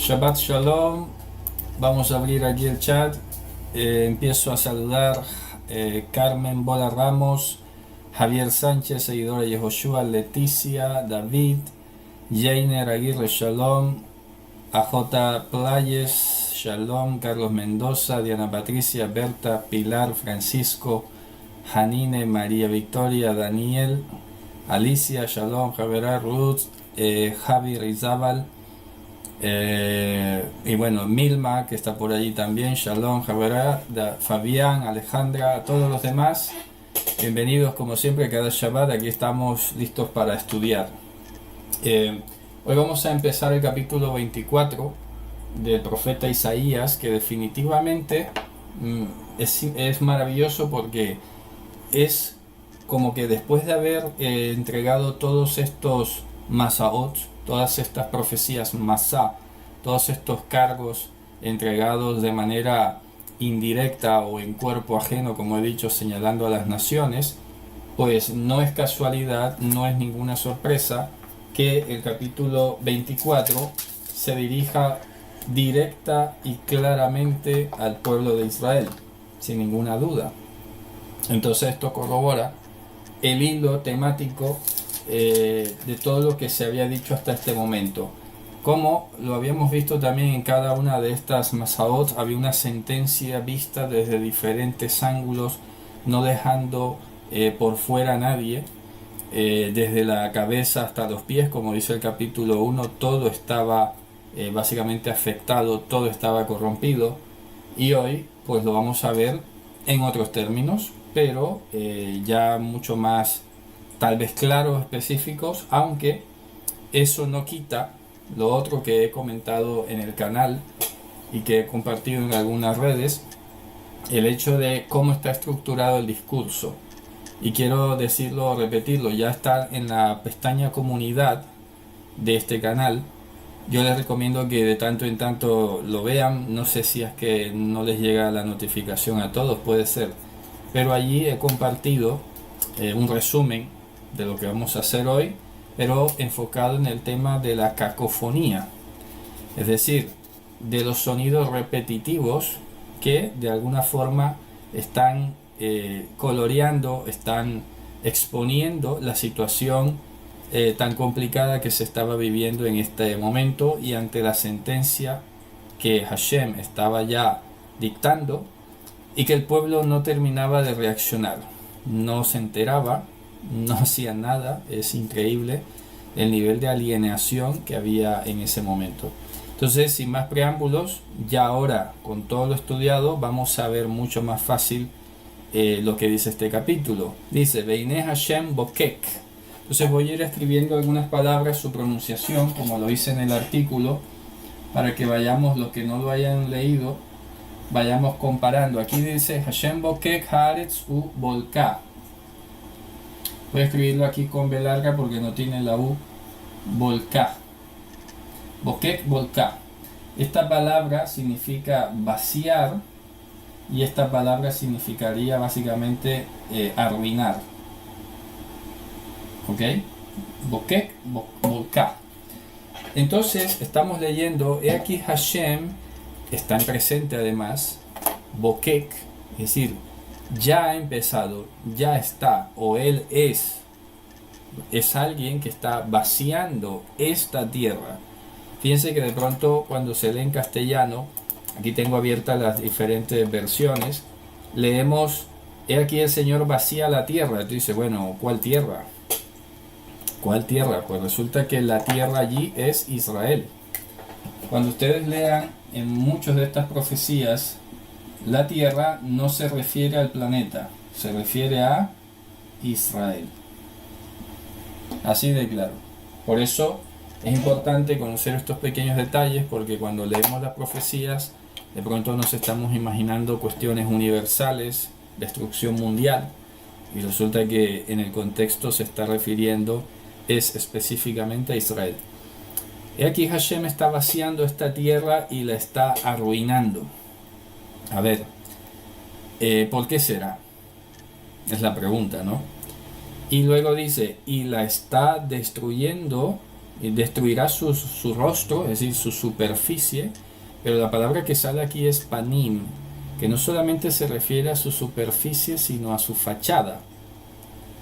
Shabbat Shalom. Vamos a abrir aquí el chat. Empiezo a saludar Carmen Bola Ramos, Javier Sánchez, seguidora de Yehoshua, Leticia, David, Jainer Aguirre Shalom, AJ Playes Shalom, Carlos Mendoza, Diana Patricia, Berta, Pilar, Francisco, Janine, María Victoria, Daniel, Alicia Shalom, Javier Ruth, Javi Rizabal. Y bueno, Milma, que está por allí también, Shalom, Javier, Fabián, Alejandra, a todos los demás, bienvenidos como siempre cada Shabbat. Aquí estamos listos para estudiar. Hoy vamos a empezar el capítulo 24 del profeta Isaías, que definitivamente es maravilloso porque es como que después de haber entregado todos estos Masaot, todas estas profecías Masá, todos estos cargos entregados de manera indirecta o en cuerpo ajeno, como he dicho, señalando a las naciones, pues no es casualidad, no es ninguna sorpresa que el capítulo 24 se dirija directa y claramente al pueblo de Israel, sin ninguna duda. Entonces esto corrobora el hilo temático de todo lo que se había dicho hasta este momento. Como lo habíamos visto también en cada una de estas Masaot, había una sentencia vista desde diferentes ángulos, no dejando por fuera a nadie, desde la cabeza hasta los pies, como dice el capítulo 1, todo estaba básicamente afectado, todo estaba corrompido, y hoy pues lo vamos a ver en otros términos, pero ya mucho más tal vez claros, específicos, aunque eso no quita lo otro que he comentado en el canal y que he compartido en algunas redes, el hecho de cómo está estructurado el discurso. Y quiero decirlo, repetirlo, ya está en la pestaña comunidad de este canal. Yo les recomiendo que de tanto en tanto lo vean. No sé si es que no les llega la notificación a todos, puede ser, pero allí he compartido un resumen de lo que vamos a hacer hoy, pero enfocado en el tema de la cacofonía, es decir, de los sonidos repetitivos que de alguna forma están coloreando, están exponiendo la situación tan complicada que se estaba viviendo en este momento, y ante la sentencia que Hashem estaba ya dictando y que el pueblo no terminaba de reaccionar, no se enteraba, no hacía nada. Es increíble el nivel de alienación que había en ese momento. Entonces, sin más preámbulos, ya ahora con todo lo estudiado vamos a ver mucho más fácil lo que dice este capítulo. Dice Beineh Hashem Bokek. Entonces voy a ir escribiendo algunas palabras, su pronunciación, como lo hice en el artículo, para que vayamos, los que no lo hayan leído, vayamos comparando. Aquí dice Hashem Bokek Haaretz U Volka. Voy a escribirlo aquí con B larga porque no tiene la U. Volka. Bokek Volka. Esta palabra significa vaciar, y esta palabra significaría básicamente arruinar. ¿Ok? Bokek Volka. Entonces estamos leyendo, he aquí Hashem está en presente además, Bokek, es decir, ya ha empezado, ya está, o él es alguien que está vaciando esta tierra. Fíjense que de pronto cuando se lee en castellano, aquí tengo abiertas las diferentes versiones, leemos, he aquí el Señor vacía la tierra. Tú dices, bueno, ¿cuál tierra? ¿Cuál tierra? Pues resulta que la tierra allí es Israel. Cuando ustedes lean en muchas de estas profecías, la tierra no se refiere al planeta, se refiere a Israel. Así de claro. Por eso es importante conocer estos pequeños detalles, porque cuando leemos las profecías, de pronto nos estamos imaginando cuestiones universales, destrucción mundial, y resulta que en el contexto se está refiriendo es específicamente a Israel. Y aquí Hashem está vaciando esta tierra y la está arruinando. A ver, ¿por qué será? Es la pregunta, ¿no? Y luego dice, y la está destruyendo y destruirá su rostro, es decir, su superficie, pero la palabra que sale aquí es panim, que no solamente se refiere a su superficie, sino a su fachada.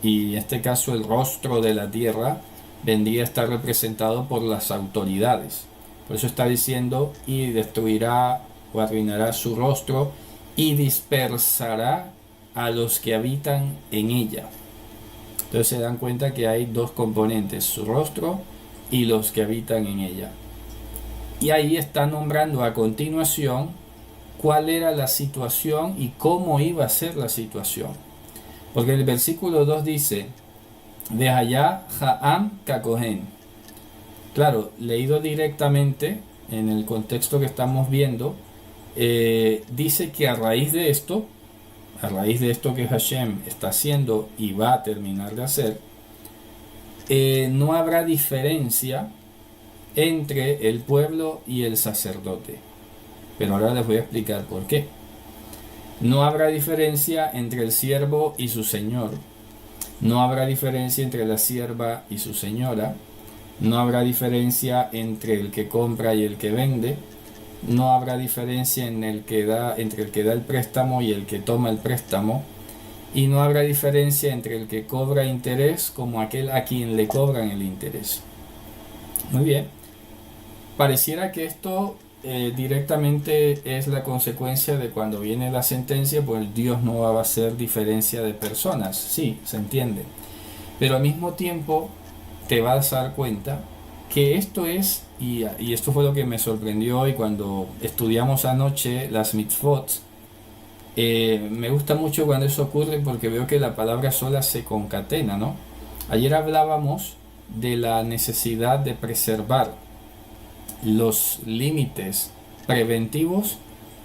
Y en este caso el rostro de la tierra vendría a estar representado por las autoridades. Por eso está diciendo, y destruirá o arruinará su rostro y dispersará a los que habitan en ella. Entonces se dan cuenta que hay dos componentes, su rostro y los que habitan en ella. Y ahí está nombrando a continuación cuál era la situación y cómo iba a ser la situación. Porque el versículo 2 dice, de allá Ha'am Kakohen. Claro, leído directamente en el contexto que estamos viendo, dice que a raíz de esto que Hashem está haciendo y va a terminar de hacer, no habrá diferencia entre el pueblo y el sacerdote. Pero ahora les voy a explicar por qué. No habrá diferencia entre el siervo y su señor. No habrá diferencia entre la sierva y su señora. No habrá diferencia entre el que compra y el que vende. No habrá diferencia entre el que da el préstamo y el que toma el préstamo. Y no habrá diferencia entre el que cobra interés como aquel a quien le cobran el interés. Muy bien. Pareciera que esto directamente es la consecuencia de cuando viene la sentencia, pues Dios no va a hacer diferencia de personas. Sí, se entiende. Pero al mismo tiempo te vas a dar cuenta que esto es, y esto fue lo que me sorprendió hoy cuando estudiamos anoche las mitzvot. Me gusta mucho cuando eso ocurre porque veo que la palabra sola se concatena, ¿no? Ayer hablábamos de la necesidad de preservar los límites preventivos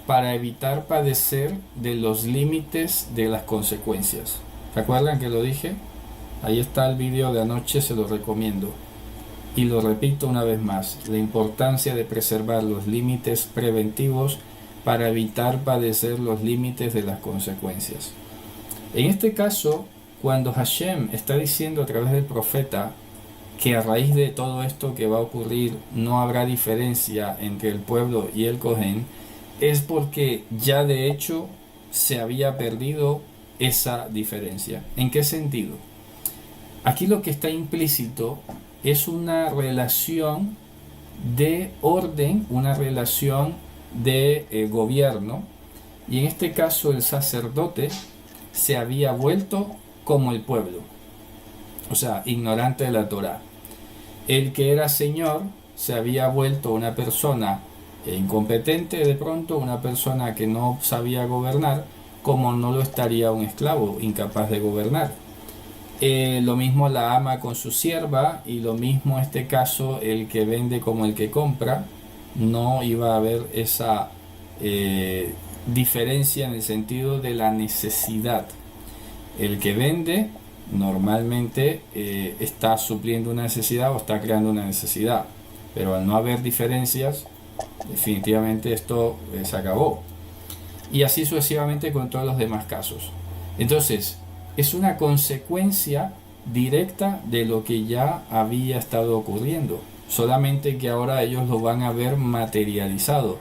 para evitar padecer de los límites de las consecuencias. ¿Recuerdan que lo dije? Ahí está el vídeo de anoche, se lo recomiendo. Y lo repito una vez más, la importancia de preservar los límites preventivos para evitar padecer los límites de las consecuencias. En este caso, cuando Hashem está diciendo a través del profeta que a raíz de todo esto que va a ocurrir no habrá diferencia entre el pueblo y el Cohen, es porque ya de hecho se había perdido esa diferencia. ¿En qué sentido? Aquí lo que está implícito es una relación de orden, una relación de gobierno, y en este caso el sacerdote se había vuelto como el pueblo, o sea, ignorante de la Torá. El que era señor se había vuelto una persona incompetente, de pronto una persona que no sabía gobernar, como no lo estaría un esclavo incapaz de gobernar. Lo mismo la ama con su sierva, y lo mismo en este caso el que vende como el que compra. No iba a haber esa diferencia en el sentido de la necesidad. El que vende normalmente está supliendo una necesidad o está creando una necesidad, pero al no haber diferencias, definitivamente esto se acabó, y así sucesivamente con todos los demás casos. Entonces es una consecuencia directa de lo que ya había estado ocurriendo, solamente que ahora ellos lo van a ver materializado.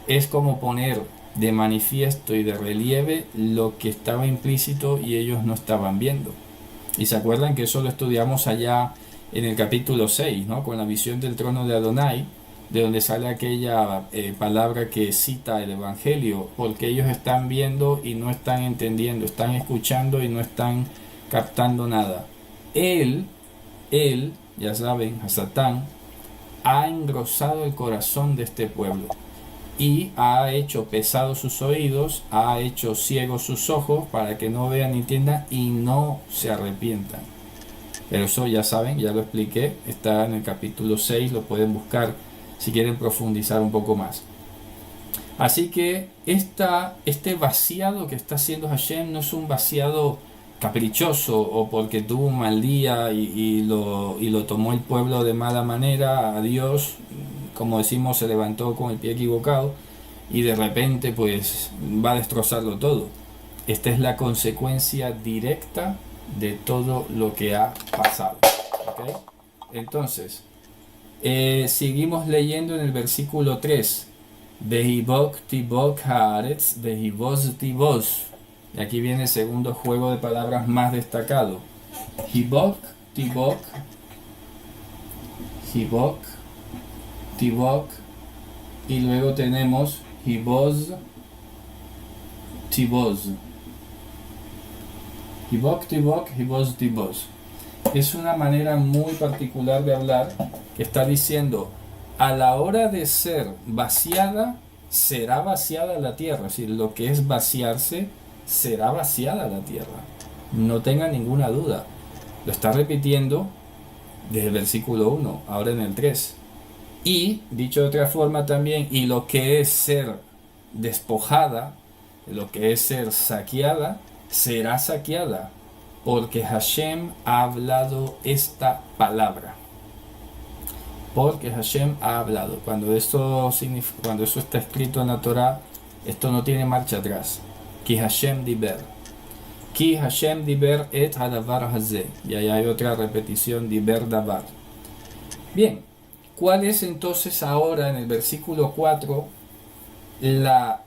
Es como poner de manifiesto y de relieve lo que estaba implícito y ellos no estaban viendo. Y se acuerdan que eso lo estudiamos allá en el capítulo 6, ¿no? Con la visión del trono de Adonai, de donde sale aquella palabra que cita el Evangelio, porque ellos están viendo y no están entendiendo, están escuchando y no están captando nada. Él, ya saben, a Satán, ha engrosado el corazón de este pueblo y ha hecho pesados sus oídos, ha hecho ciegos sus ojos para que no vean ni entiendan y no se arrepientan. Pero eso ya saben, ya lo expliqué, está en el capítulo 6, lo pueden buscar si quieren profundizar un poco más. Así que este vaciado que está haciendo Hashem no es un vaciado caprichoso o porque tuvo un mal día y lo tomó el pueblo de mala manera. A Dios, como decimos, se levantó con el pie equivocado y de repente pues va a destrozarlo todo. Esta es la consecuencia directa de todo lo que ha pasado. ¿Okay? Entonces, Seguimos leyendo en el versículo 3. Vehibok tibok haaretz, vehibos tibos. Y aquí viene el segundo juego de palabras más destacado. Hibok, tibok, hibok, tibok. Y luego tenemos hibos, tibos. Hibok, tibok, hibos, tibos. Es una manera muy particular de hablar que está diciendo, a la hora de ser vaciada, será vaciada la tierra. Es decir, lo que es vaciarse, será vaciada la tierra. No tenga ninguna duda. Lo está repitiendo desde el versículo 1, ahora en el 3. Y, dicho de otra forma también, y lo que es ser despojada, lo que es ser saqueada, será saqueada, porque Hashem ha hablado esta palabra. Porque Hashem ha hablado. Cuando eso está escrito en la Torah, esto no tiene marcha atrás. Ki Hashem diber. Ki Hashem diber et hadavar hazeh. Y ahí hay otra repetición, diber davar. Bien, ¿cuál es entonces ahora en el versículo 4 la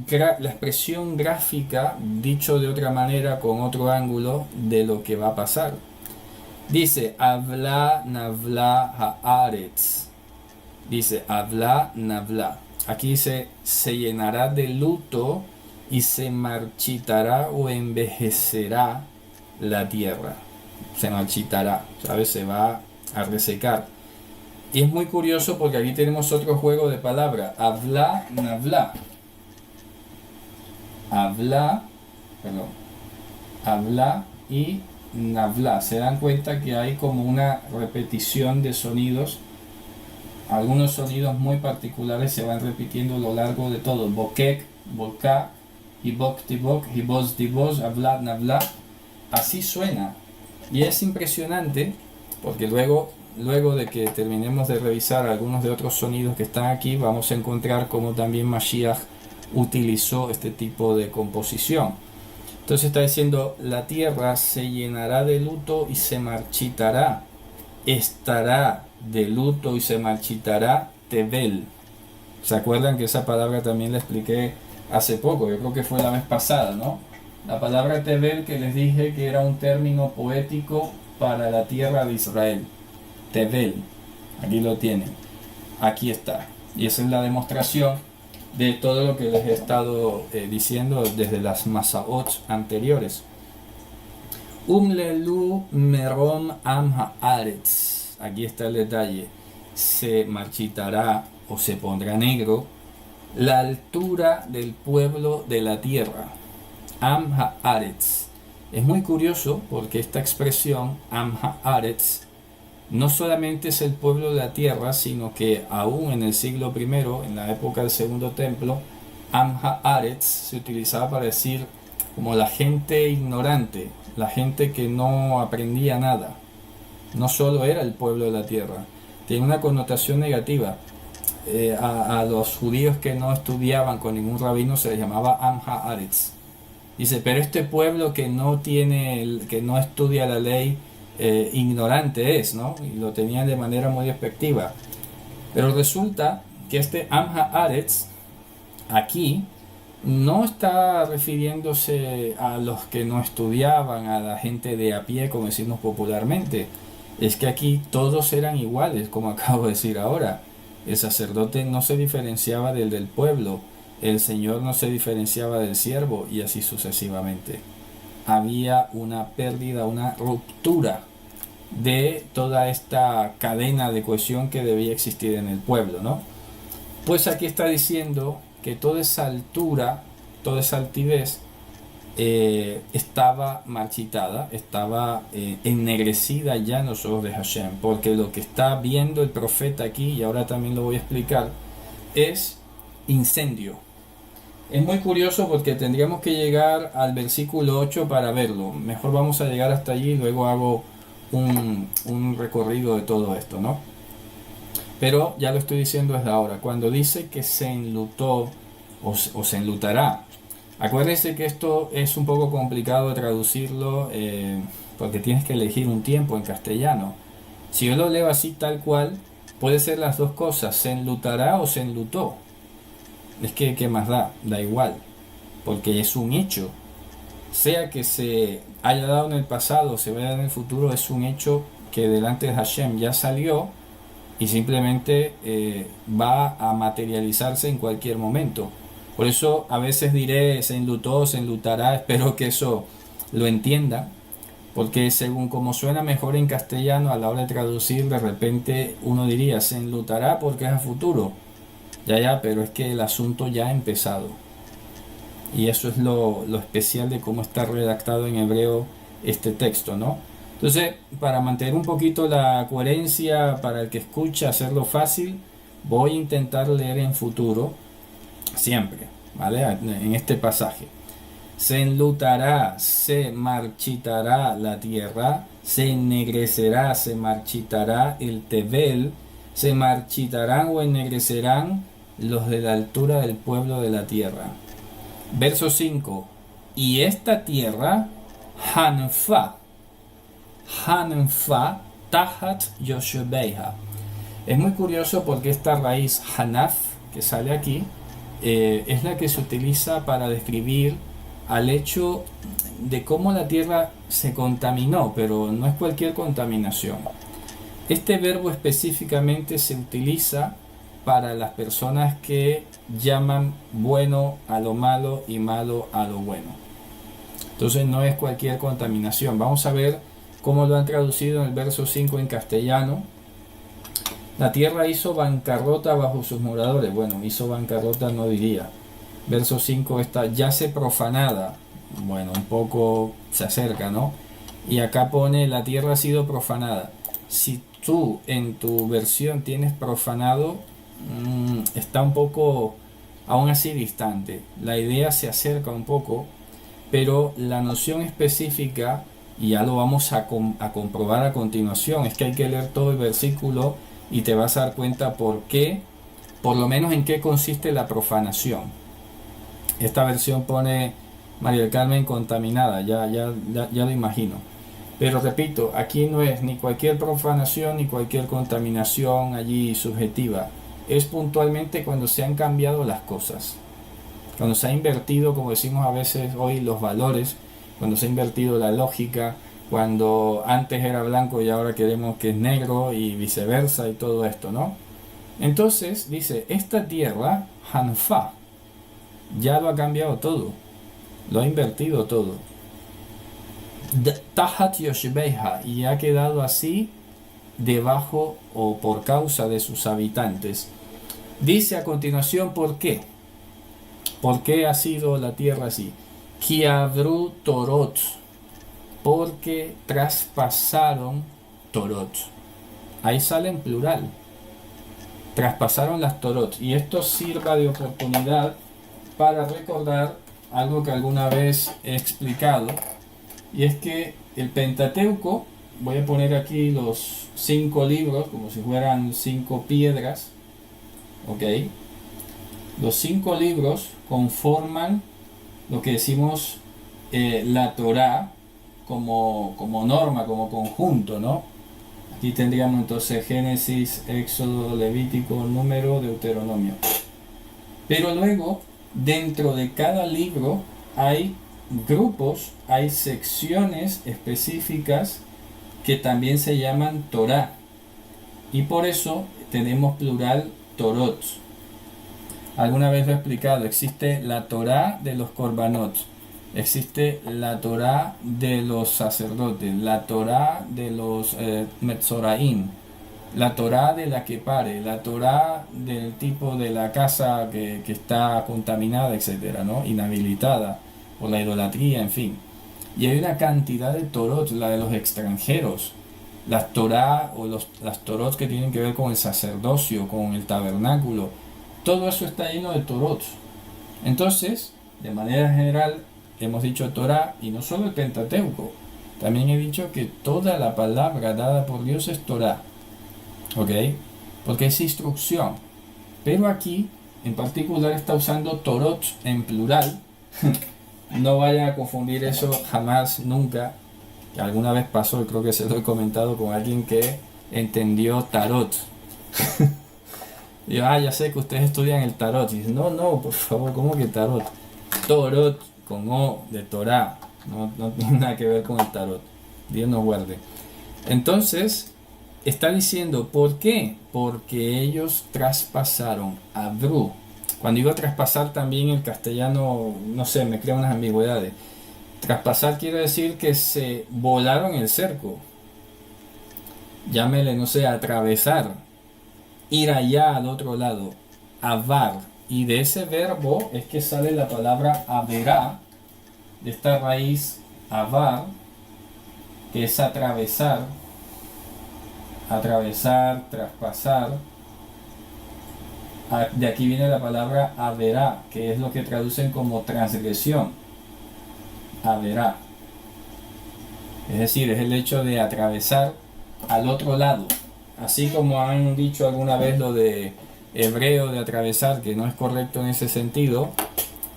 expresión gráfica, dicho de otra manera, con otro ángulo, de lo que va a pasar? Dice, habla navla haaretz. Dice, habla navla. Aquí dice, se llenará de luto y se marchitará o envejecerá la tierra. Se marchitará, ¿sabes? Se va a resecar. Y es muy curioso porque aquí tenemos otro juego de palabras. Habla navla. Habla y navla. Se dan cuenta que hay como una repetición de sonidos. Algunos sonidos muy particulares se van repitiendo a lo largo de todo. Bokek, boka, hibok tibok, hibos tibos, habla navla. Así suena. Y es impresionante porque luego de que terminemos de revisar algunos de otros sonidos que están aquí, vamos a encontrar cómo también Mashiach utilizó este tipo de composición. Entonces está diciendo, la tierra se llenará de luto y se marchitará. Estará de luto y se marchitará Tevel. ¿Se acuerdan que esa palabra también la expliqué hace poco? Yo creo que fue la vez pasada, ¿no? La palabra Tevel, que les dije que era un término poético para la tierra de Israel. Tevel. Aquí lo tienen. Aquí está. Y esa es la demostración de todo lo que les he estado diciendo desde las Masaot anteriores. Umlelu merom am haaretz. Aquí está el detalle. Se marchitará o se pondrá negro la altura del pueblo de la tierra. Am haaretz. Es muy curioso porque esta expresión am haaretz no solamente es el pueblo de la tierra, sino que aún en el siglo I, en la época del Segundo Templo, Am Haaretz se utilizaba para decir como la gente ignorante, la gente que no aprendía nada. No solo era el pueblo de la tierra, tiene una connotación negativa. A los judíos que no estudiaban con ningún rabino se les llamaba Am Haaretz. Dice, pero este pueblo que no estudia la ley, ignorante es, ¿no? Y lo tenían de manera muy despectiva. Pero resulta que este Am Haaretz aquí no está refiriéndose a los que no estudiaban, a la gente de a pie, como decimos popularmente. Es que aquí todos eran iguales, como acabo de decir ahora. El sacerdote no se diferenciaba del pueblo, el Señor no se diferenciaba del siervo, y así sucesivamente. Había una pérdida, una ruptura de toda esta cadena de cohesión que debía existir en el pueblo, ¿no? Pues aquí está diciendo que toda esa altura, toda esa altivez estaba marchitada, estaba ennegrecida ya en los ojos de Hashem, porque lo que está viendo el profeta aquí, y ahora también lo voy a explicar, es incendio. Es muy curioso porque tendríamos que llegar al versículo 8 para verlo. Mejor vamos a llegar hasta allí y luego hago un recorrido de todo esto, ¿no? Pero ya lo estoy diciendo desde ahora. Cuando dice que se enlutó o se enlutará, acuérdense que esto es un poco complicado de traducirlo porque tienes que elegir un tiempo en castellano. Si yo lo leo así tal cual, puede ser las dos cosas, se enlutará o se enlutó. Es que, ¿qué más da? Da igual, porque es un hecho. Sea que se haya dado en el pasado o se vaya en el futuro, es un hecho que delante de Hashem ya salió y simplemente va a materializarse en cualquier momento. Por eso a veces diré se enlutó, se enlutará, espero que eso lo entienda, porque según como suena mejor en castellano a la hora de traducir, de repente uno diría se enlutará porque es a futuro. Ya, pero es que el asunto ya ha empezado. Y eso es lo especial de cómo está redactado en hebreo este texto, ¿no? Entonces, para mantener un poquito la coherencia para el que escucha, hacerlo fácil, voy a intentar leer en futuro, siempre, ¿vale? En este pasaje. Se enlutará, se marchitará la tierra, se ennegrecerá, se marchitará el Tebel, se marchitarán o ennegrecerán los de la altura del pueblo de la tierra. Verso 5. Y esta tierra, Hanfa, Hanfa, Tahat Yoshebeiha. Es muy curioso porque esta raíz Hanaf, que sale aquí, es la que se utiliza para describir al hecho de cómo la tierra se contaminó, pero no es cualquier contaminación. Este verbo específicamente se utiliza para las personas que llaman bueno a lo malo y malo a lo bueno. Entonces no es cualquier contaminación. Vamos a ver cómo lo han traducido en el verso 5 en castellano. La tierra hizo bancarrota bajo sus moradores. Bueno, hizo bancarrota no diría. Verso 5 está yace profanada. Bueno, un poco se acerca, ¿no? Y acá pone la tierra ha sido profanada. Si tú en tu versión tienes profanado, está un poco aún así distante. La idea se acerca un poco, pero la noción específica, y ya lo vamos a comprobar a continuación, es que hay que leer todo el versículo y te vas a dar cuenta por qué, por lo menos en qué consiste la profanación. Esta versión pone María del Carmen contaminada, ya lo imagino. Pero repito, aquí no es ni cualquier profanación ni cualquier contaminación allí subjetiva. Es puntualmente cuando se han cambiado las cosas. Cuando se ha invertido, como decimos a veces hoy, los valores, cuando se ha invertido la lógica, cuando antes era blanco y ahora queremos que es negro y viceversa y todo esto, ¿no? Entonces dice, esta tierra, Hanfa, ya lo ha cambiado todo, lo ha invertido todo. Tahat Yoshebeiha, y ha quedado así debajo o por causa de sus habitantes. Dice a continuación por qué. ¿Por qué ha sido la tierra así? Kiavru Torot, porque traspasaron Torot. Ahí sale en plural. Traspasaron las Torot. Y esto sirva de oportunidad para recordar algo que alguna vez he explicado. Y es que el Pentateuco, voy a poner aquí los 5 libros como si fueran 5 piedras. ¿Ok? Los 5 libros conforman lo que decimos la Torá como norma, como conjunto, ¿no? Aquí tendríamos entonces Génesis, Éxodo, Levítico, Número, Deuteronomio. Pero luego, dentro de cada libro hay grupos, hay secciones específicas que también se llaman Torá. Y por eso tenemos plural Torot. Alguna vez lo he explicado, existe la Torá de los Korbanot, existe la Torá de los sacerdotes, la Torá de los Metzoraim, la Torá de la que pare, la Torá del tipo de la casa que está contaminada, etcétera, ¿no? Inhabilitada por la idolatría, en fin. Y hay una cantidad de Torot, la de los extranjeros, las Torá o las Torot que tienen que ver con el sacerdocio, con el tabernáculo. Todo eso está lleno de Torot. Entonces, de manera general, hemos dicho Torá, y no solo el Pentateuco. También he dicho que toda la palabra dada por Dios es Torá. ¿Ok? Porque es instrucción. Pero aquí, en particular, está usando Torot en plural. No vayan a confundir eso jamás, nunca. Que alguna vez pasó, y creo que se lo he comentado con alguien que entendió Tarot. Digo, ya sé que ustedes estudian el tarot. Y dicen, no, no, por favor, ¿cómo que tarot? Torot con O de Torah. No tiene nada que ver con el tarot. Dios nos guarde. Entonces, está diciendo, ¿por qué? Porque ellos traspasaron a Bru. Cuando digo traspasar también en castellano, no sé, me crea unas ambigüedades. Traspasar quiere decir que se volaron el cerco. Llámele, no sé, atravesar, ir allá al otro lado, avar. Y de ese verbo es que sale la palabra averá, de esta raíz avar, que es atravesar, traspasar. De aquí viene la palabra averá, que es lo que traducen como transgresión. Averá. Es decir, es el hecho de atravesar al otro lado. Así como han dicho alguna vez lo de hebreo de atravesar, que no es correcto en ese sentido,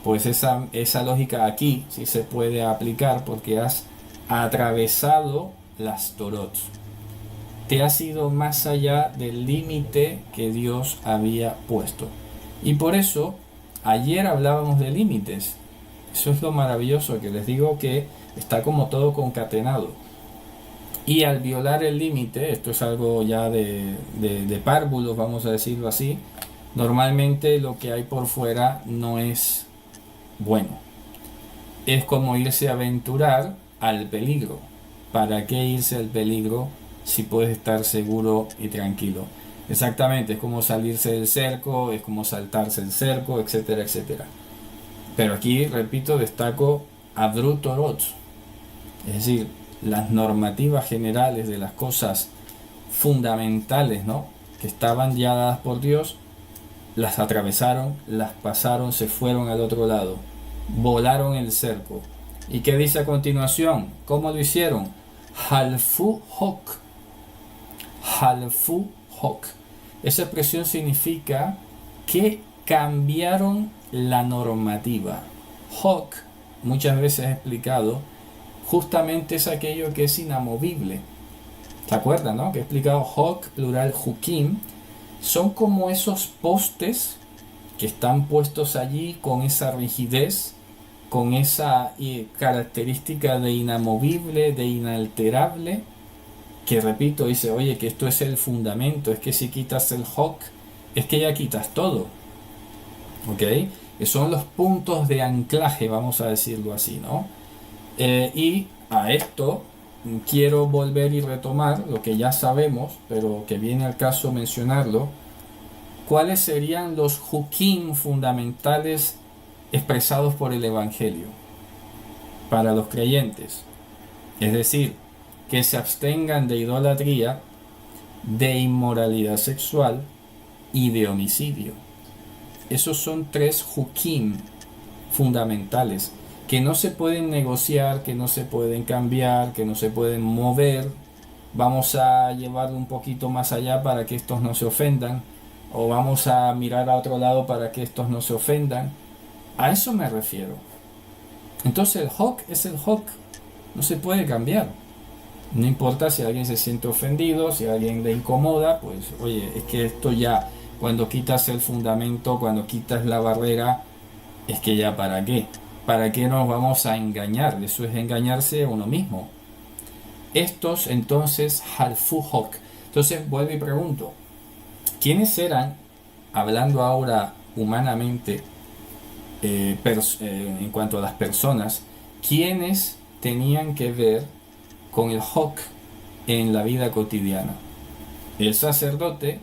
pues esa lógica aquí sí se puede aplicar porque has atravesado las Torot. Te has ido más allá del límite que Dios había puesto. Y por eso, ayer hablábamos de límites. Eso es lo maravilloso, que les digo que está como todo concatenado. Y al violar el límite, esto es algo ya de párvulos, vamos a decirlo así, normalmente lo que hay por fuera no es bueno. Es como irse a aventurar al peligro. ¿Para qué irse al peligro si puedes estar seguro y tranquilo? Exactamente, es como salirse del cerco, es como saltarse el cerco, etcétera, etcétera. Pero aquí, repito, destaco Abru Torot, es decir, las normativas generales de las cosas fundamentales, ¿no?, que estaban ya dadas por Dios, las atravesaron, las pasaron, se fueron al otro lado, volaron el cerco. ¿Y qué dice a continuación? ¿Cómo lo hicieron? Halfu Hok. Halfu Hok. Esa expresión significa que cambiaron la normativa. Hok, muchas veces he explicado, justamente es aquello que es inamovible. ¿Se acuerdan, no? Que he explicado Hok, plural Hukim, son como esos postes que están puestos allí con esa rigidez, con esa característica de inamovible, de inalterable, que repito, dice, oye, que esto es el fundamento, es que si quitas el Hok, es que ya quitas todo. ¿Ok? Que son los puntos de anclaje, vamos a decirlo así, ¿no? Y a esto quiero volver y retomar lo que ya sabemos, pero que viene al caso mencionarlo. ¿Cuáles serían los hukim fundamentales expresados por el Evangelio para los creyentes? Es decir, que se abstengan de idolatría, de inmoralidad sexual y de homicidio. Esos son 3 hukim fundamentales que no se pueden negociar, que no se pueden cambiar, que no se pueden mover. Vamos a llevarlo un poquito más allá para que estos no se ofendan, o vamos a mirar a otro lado para que estos no se ofendan. A eso me refiero. Entonces el Hok es el Hok, no se puede cambiar. No importa si alguien se siente ofendido, si a alguien le incomoda, pues oye, es que esto ya, cuando quitas el fundamento, cuando quitas la barrera, es que ya ¿para qué? ¿Para qué nos vamos a engañar? Eso es engañarse a uno mismo. Estos entonces Halfu Hok. Entonces vuelvo y pregunto, ¿quiénes eran, hablando ahora humanamente, en cuanto a las personas, quiénes tenían que ver con el Hok en la vida cotidiana? El sacerdote,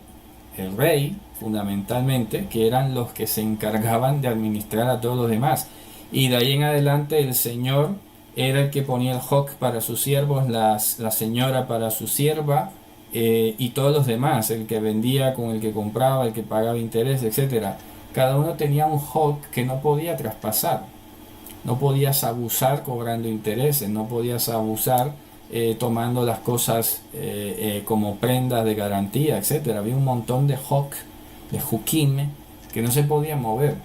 el rey, fundamentalmente, que eran los que se encargaban de administrar a todos los demás. Y de ahí en adelante el señor era el que ponía el Hok para sus siervos, la señora para su sierva, y todos los demás, el que vendía con el que compraba, el que pagaba interés, etcétera. Cada uno tenía un Hok que no podía traspasar. No podías abusar cobrando intereses, no podías abusar tomando las cosas como prendas de garantía, etcétera. Había un montón de Hok, de Hukim, que no se podían mover.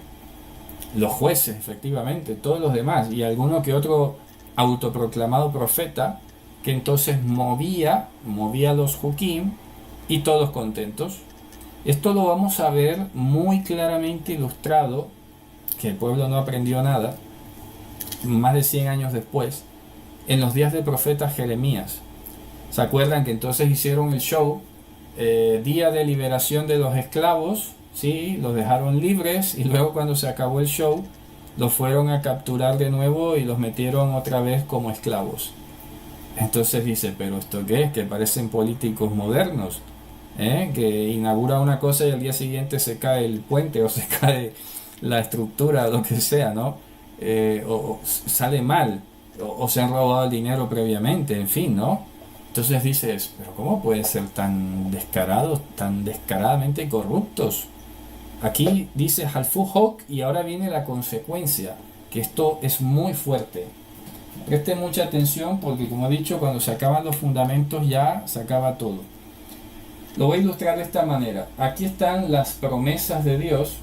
Los jueces, efectivamente, todos los demás, y alguno que otro autoproclamado profeta, que entonces movía los Hukim, y todos contentos. Esto lo vamos a ver muy claramente ilustrado, que el pueblo no aprendió nada, más de 100 años después, en los días del profeta Jeremías. ¿Se acuerdan que entonces hicieron el show? Día de liberación de los esclavos, ¿sí? Los dejaron libres y luego cuando se acabó el show, los fueron a capturar de nuevo y los metieron otra vez como esclavos. Entonces dice, ¿pero esto qué es? Que parecen políticos modernos, que inaugura una cosa y al día siguiente se cae el puente o se cae la estructura o lo que sea, ¿no? O sale mal, o se han robado el dinero previamente, en fin, ¿no? Entonces dices, pero ¿cómo pueden ser tan descarados, tan descaradamente corruptos? Aquí dice Halfu Hok y ahora viene la consecuencia, que esto es muy fuerte. Preste mucha atención porque, como he dicho, cuando se acaban los fundamentos ya se acaba todo. Lo voy a ilustrar de esta manera. Aquí están las promesas de Dios.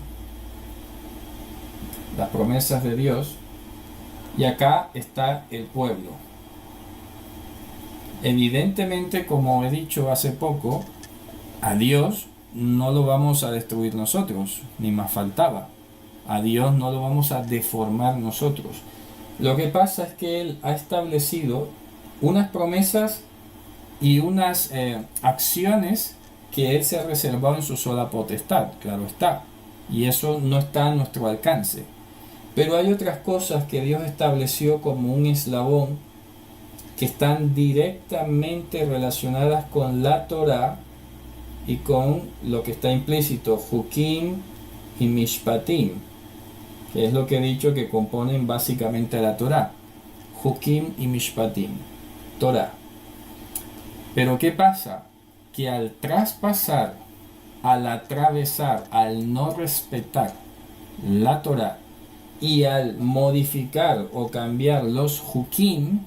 Las promesas de Dios. Y acá está el pueblo. Evidentemente, como he dicho hace poco, a Dios no lo vamos a destruir nosotros, ni más faltaba. A Dios no lo vamos a deformar nosotros. Lo que pasa es que Él ha establecido unas promesas y unas acciones que Él se ha reservado en su sola potestad, claro está. Y eso no está a nuestro alcance. Pero hay otras cosas que Dios estableció como un eslabón que están directamente relacionadas con la Torá y con lo que está implícito, Hukim y Mishpatim, que es lo que he dicho que componen básicamente la Torá. Hukim y Mishpatim, Torá. Pero ¿qué pasa? Que al traspasar, al atravesar, al no respetar la Torá y al modificar o cambiar los Hukim,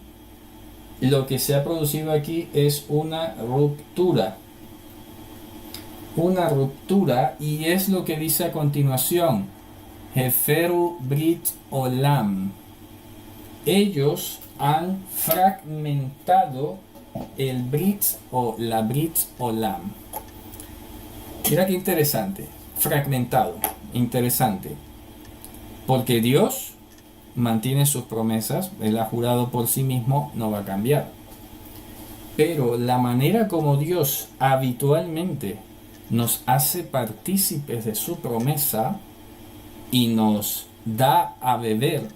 lo que se ha producido aquí es una ruptura. Una ruptura, y es lo que dice a continuación: Heferu Brit Olam. Ellos han fragmentado el Brit o la Brit Olam. Mira qué interesante. Fragmentado. Interesante. Porque Dios mantiene sus promesas. Él ha jurado por sí mismo, no va a cambiar. Pero la manera como Dios habitualmente nos hace partícipes de su promesa y nos da a beber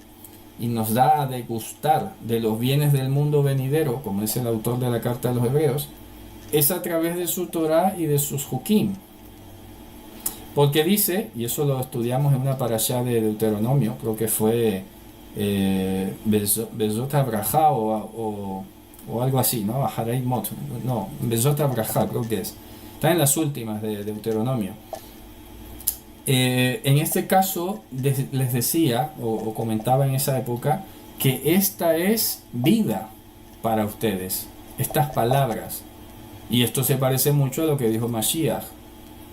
y nos da a degustar de los bienes del mundo venidero, como es el autor de la carta a los Hebreos, es a través de su Torah y de sus Hukim. Porque dice, y eso lo estudiamos en una parashá de Deuteronomio, creo que fue Bezot Abraha o algo así, ¿no? Aharei Mot, no, Bezot Abraha creo que es. Está en las últimas de Deuteronomio. En este caso les decía o comentaba en esa época que esta es vida para ustedes, estas palabras. Y esto se parece mucho a lo que dijo Mashiach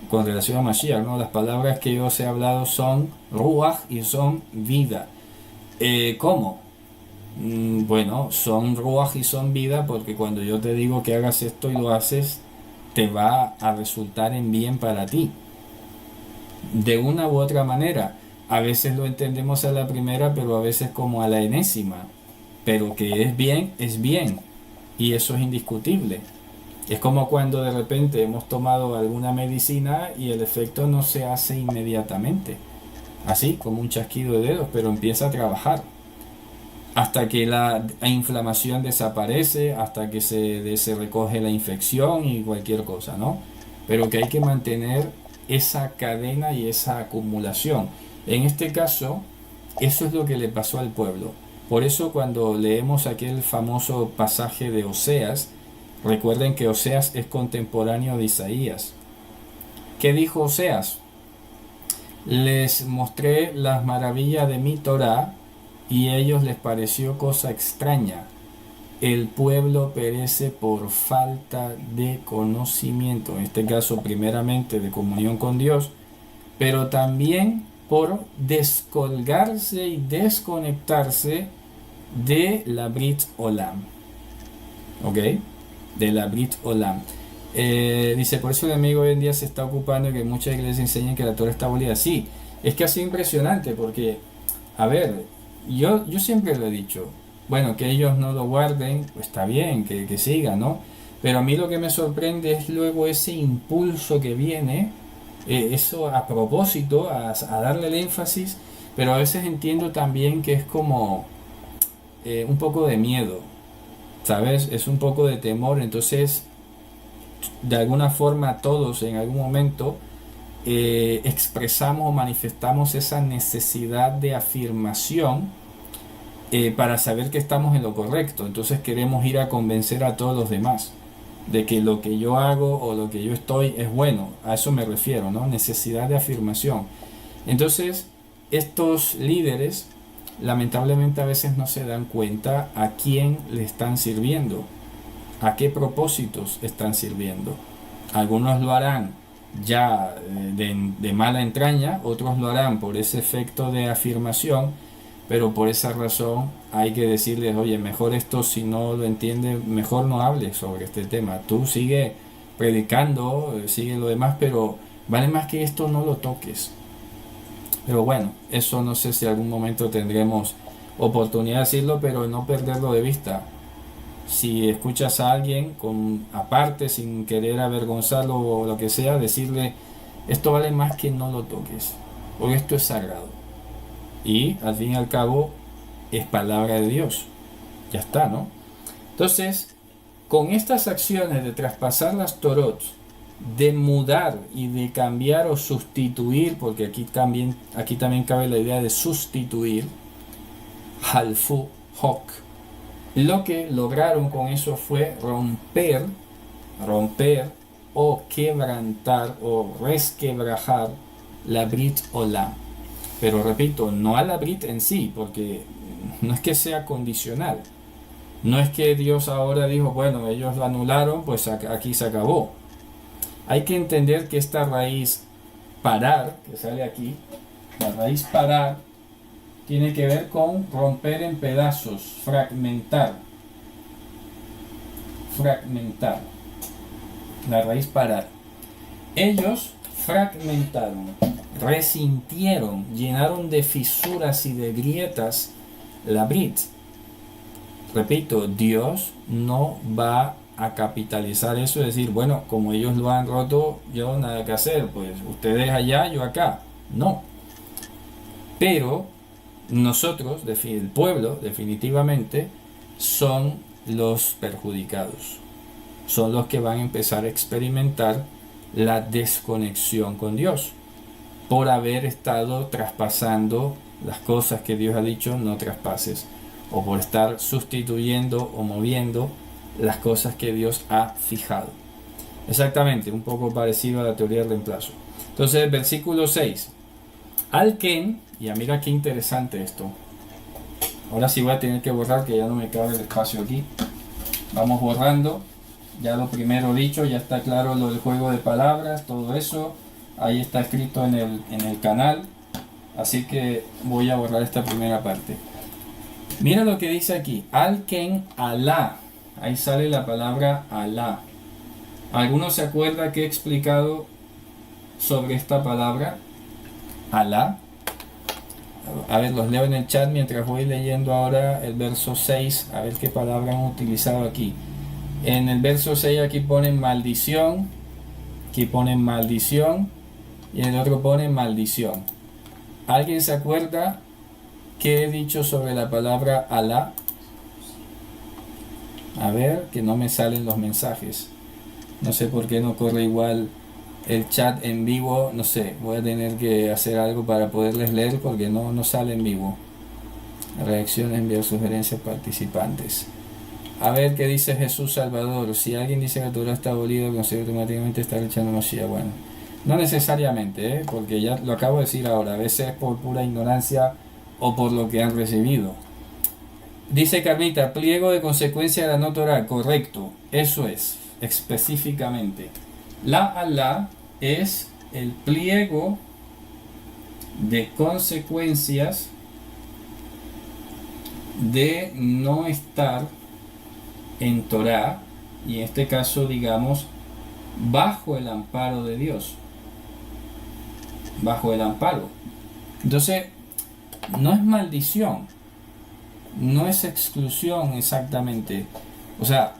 con relación a Mashiach, ¿no? Las palabras que yo os he hablado son ruach y son vida. ¿Cómo? Bueno, son ruach y son vida porque cuando yo te digo que hagas esto y lo haces, te va a resultar en bien para ti. De una u otra manera. A veces lo entendemos a la primera, pero a veces como a la enésima. Pero que es bien, es bien. Y eso es indiscutible. Es como cuando de repente hemos tomado alguna medicina y el efecto no se hace inmediatamente. Así, como un chasquido de dedos, pero empieza a trabajar. Hasta que la inflamación desaparece, hasta que se recoge la infección y cualquier cosa, ¿no? Pero que hay que mantener esa cadena y esa acumulación. En este caso, eso es lo que le pasó al pueblo. Por eso cuando leemos aquel famoso pasaje de Oseas, recuerden que Oseas es contemporáneo de Isaías. ¿Qué dijo Oseas? Les mostré las maravillas de mi Torá y a ellos les pareció cosa extraña. El pueblo perece por falta de conocimiento, en este caso primeramente de comunión con Dios, pero también por descolgarse y desconectarse de la Brit Olam. ¿Ok? De la Brit Olam. Dice, por eso el enemigo hoy en día se está ocupando de que muchas iglesias enseñen que la Torah está abolida. Sí, es que ha sido impresionante porque, a ver, yo siempre lo he dicho, bueno, que ellos no lo guarden, pues está bien, que sigan, ¿no? Pero a mí lo que me sorprende es luego ese impulso que viene, eso a propósito, a darle el énfasis, pero a veces entiendo también que es como un poco de miedo, ¿sabes? Es un poco de temor, entonces de alguna forma todos en algún momento expresamos o manifestamos esa necesidad de afirmación para saber que estamos en lo correcto. Entonces queremos ir a convencer a todos los demás de que lo que yo hago o lo que yo estoy es bueno. A eso me refiero, ¿no? Necesidad de afirmación. Entonces, estos líderes lamentablemente a veces no se dan cuenta a quién le están sirviendo, a qué propósitos están sirviendo. Algunos lo harán ya de mala entraña, otros lo harán por ese efecto de afirmación, pero por esa razón hay que decirles, oye, mejor esto, si no lo entiendes, mejor no hables sobre este tema. Tú sigue predicando, sigue lo demás, pero vale más que esto no lo toques. Pero bueno, eso no sé si algún momento tendremos oportunidad de decirlo, pero no perderlo de vista. Si escuchas a alguien con aparte, sin querer avergonzarlo o lo que sea, decirle, esto vale más que no lo toques, porque esto es sagrado. Y al fin y al cabo es palabra de Dios. Ya está, ¿no? Entonces, con estas acciones de traspasar las Torot, de mudar y de cambiar o sustituir, porque aquí también cabe la idea de sustituir, halfu, hok, lo que lograron con eso fue romper o quebrantar o resquebrajar la Brit Olam. Pero repito, no a la Brit en sí, porque no es que sea condicional. No es que Dios ahora dijo, bueno, ellos lo anularon, pues aquí se acabó. Hay que entender que esta raíz parar, que sale aquí, la raíz parar, tiene que ver con romper en pedazos, fragmentar. La raíz parar. Ellos fragmentaron, resintieron, llenaron de fisuras y de grietas la Brit. Repito, Dios no va a capitalizar eso, es decir, bueno, como ellos lo han roto, yo nada que hacer, pues ustedes allá, yo acá. No. Pero nosotros, el pueblo, definitivamente, son los perjudicados. Son los que van a empezar a experimentar la desconexión con Dios por haber estado traspasando las cosas que Dios ha dicho no traspases, o por estar sustituyendo o moviendo las cosas que Dios ha fijado. Exactamente, un poco parecido a la teoría del reemplazo. Entonces, versículo 6. Al-Ken, ya mira qué interesante esto. Ahora sí voy a tener que borrar, que ya no me cabe el espacio aquí. Vamos borrando. Ya lo primero dicho, ya está claro lo del juego de palabras, todo eso. Ahí está escrito en el canal. Así que voy a borrar esta primera parte. Mira lo que dice aquí. Al-Ken Alá. Ahí sale la palabra Alá. ¿Alguno se acuerda que he explicado sobre esta palabra? Alá. A ver, los leo en el chat mientras voy leyendo ahora el verso 6. A ver qué palabra han utilizado aquí. En el verso 6 aquí ponen maldición. Aquí ponen maldición. Y en el otro ponen maldición. ¿Alguien se acuerda qué he dicho sobre la palabra Alá? A ver, que no me salen los mensajes. No sé por qué no corre igual el chat en vivo. No sé, voy a tener que hacer algo para poderles leer porque no sale en vivo. Reacciones, enviar sugerencias, participantes. A ver qué dice Jesús Salvador. Si alguien dice que la Torah está abolida, considera automáticamente está echando Mashiach. Bueno, no necesariamente, porque ya lo acabo de decir ahora. A veces es por pura ignorancia o por lo que han recibido. Dice Carmita, pliego de consecuencia de la no Torah. Correcto, eso es, específicamente. La Alá es el pliego de consecuencias de no estar en Torah, y en este caso digamos bajo el amparo de Dios. Bajo el amparo. Entonces, no es maldición, no es exclusión exactamente. O sea,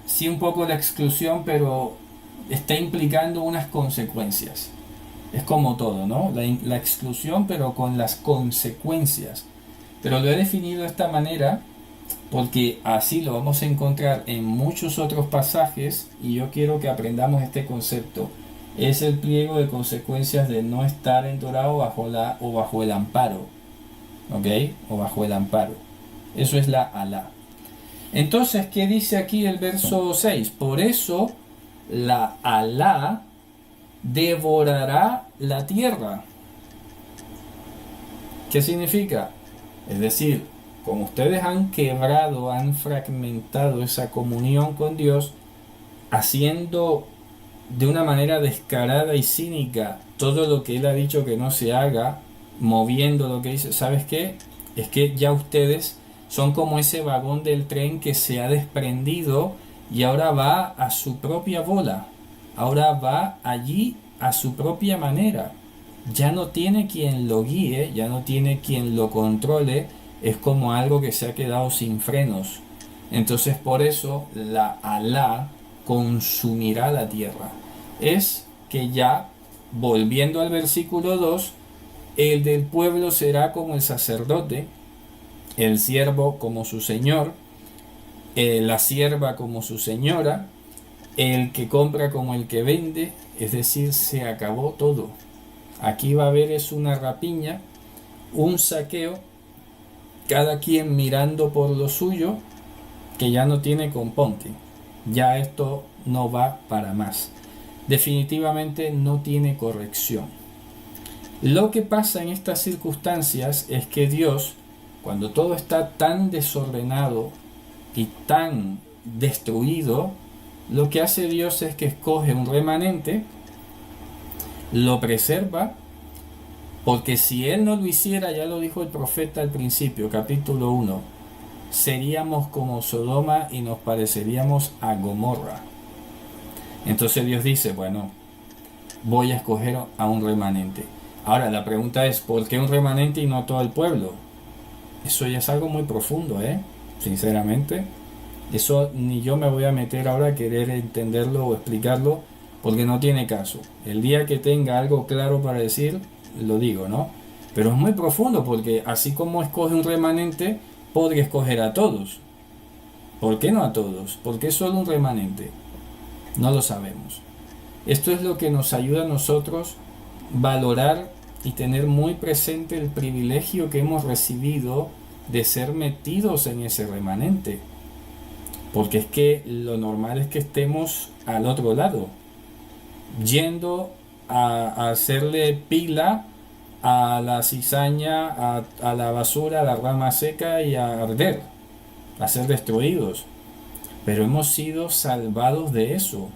sí un poco la exclusión, pero está implicando unas consecuencias. Es como todo, ¿no? La exclusión, pero con las consecuencias. Pero lo he definido de esta manera porque así lo vamos a encontrar en muchos otros pasajes y yo quiero que aprendamos este concepto. Es el pliego de consecuencias de no estar en Torah o bajo el amparo. ¿Ok? O bajo el amparo. Eso es la alá. Entonces, ¿qué dice aquí el verso 6? Por eso la alá devorará la tierra. ¿Qué significa? Es decir, como ustedes han quebrado, han fragmentado esa comunión con Dios, haciendo de una manera descarada y cínica todo lo que Él ha dicho que no se haga, moviendo lo que dice, ¿sabes qué? Es que ya ustedes son como ese vagón del tren que se ha desprendido y ahora va a su propia bola, ahora va allí a su propia manera. Ya no tiene quien lo guíe, ya no tiene quien lo controle, es como algo que se ha quedado sin frenos. Entonces por eso la Alá consumirá la tierra. Es que ya, volviendo al versículo 2, el del pueblo será como el sacerdote, el siervo como su señor, la sierva como su señora, el que compra como el que vende, es decir, se acabó todo. Aquí va a haber es una rapiña, un saqueo, cada quien mirando por lo suyo, que ya no tiene componte. Ya esto no va para más. Definitivamente no tiene corrección. Lo que pasa en estas circunstancias es que Dios, cuando todo está tan desordenado y tan destruido, lo que hace Dios es que escoge un remanente, lo preserva, porque si Él no lo hiciera, ya lo dijo el profeta al principio, capítulo 1, seríamos como Sodoma y nos pareceríamos a Gomorra. Entonces Dios dice, bueno, voy a escoger a un remanente. Ahora la pregunta es, ¿por qué un remanente y no todo el pueblo? Eso ya es algo muy profundo, sinceramente. Eso ni yo me voy a meter ahora a querer entenderlo o explicarlo, porque no tiene caso. El día que tenga algo claro para decir, lo digo, ¿no? Pero es muy profundo, porque así como escoge un remanente, podría escoger a todos. ¿Por qué no a todos? ¿Por qué solo un remanente? No lo sabemos. Esto es lo que nos ayuda a nosotros valorar y tener muy presente el privilegio que hemos recibido de ser metidos en ese remanente. Porque es que lo normal es que estemos al otro lado, yendo a hacerle pila a la cizaña, a la basura, a la rama seca y a arder, a ser destruidos. Pero hemos sido salvados de eso,